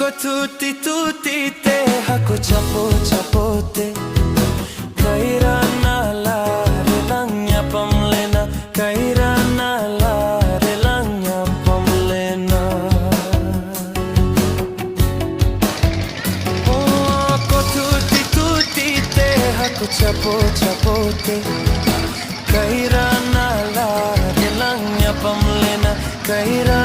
Ko tuti tuti te hako chapo chapo te kaira na la relanya pamlena kaira na la relanya pamlena oh ko tuti tuti te hako chapo chapo te kaira na la relanya pamlena kaira